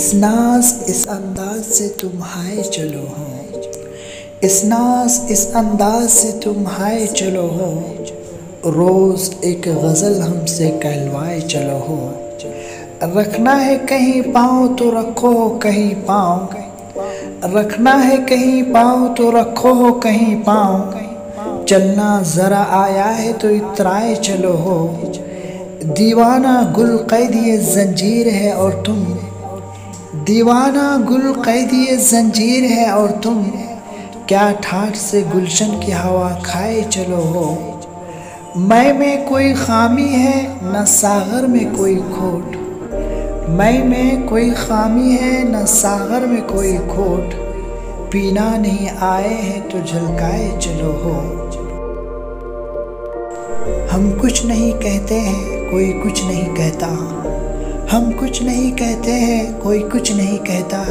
इस नाज इस अंदाज से तुम हाय चलो हो, इस नाज इस अंदाज से तुम हाय चलो हो, रोज़ एक गज़ल हमसे कहलवाए चलो हो। रखना है कहीं पाँव तो रखो हो कहीं पाँव, रखना है कहीं पाँव तो रखो हो कहीं पाँव, चलना ज़रा आया है तो इतराए चलो हो। दीवाना गुल कैदी ज़ंजीर है और तुम, दीवाना गुल कैदी ज़ंजीर है और तुम, क्या ठाठ से गुलशन की हवा खाए चलो हो। मैं में कोई खामी है न सागर में कोई खोट, मैं में कोई खामी है न सागर में कोई खोट, पीना नहीं आए हैं तो झलकाए चलो हो। हम कुछ नहीं कहते हैं कोई कुछ नहीं कहता, हम कुछ नहीं कहते हैं कोई कुछ नहीं कहता,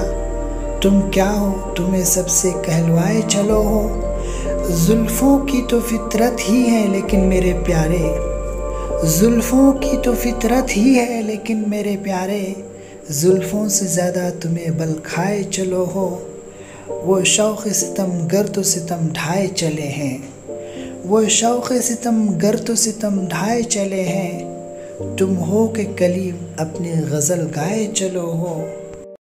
तुम क्या हो तुम्हें सबसे कहलवाए चलो हो। जुल्फ़ों की तो फितरत ही है लेकिन मेरे प्यारे, जुल्फ़ों की तो फितरत ही है लेकिन मेरे प्यारे, जुल्फ़ों से ज़्यादा तुम्हें बल खाए चलो हो। वो शौक़ सितम गर तो सितम ढाए चले हैं, वो शौक़ सितम गर तो सितम ढाए चले हैं, तुम हो के कलीम अपनी गज़ल गाए चलो हो।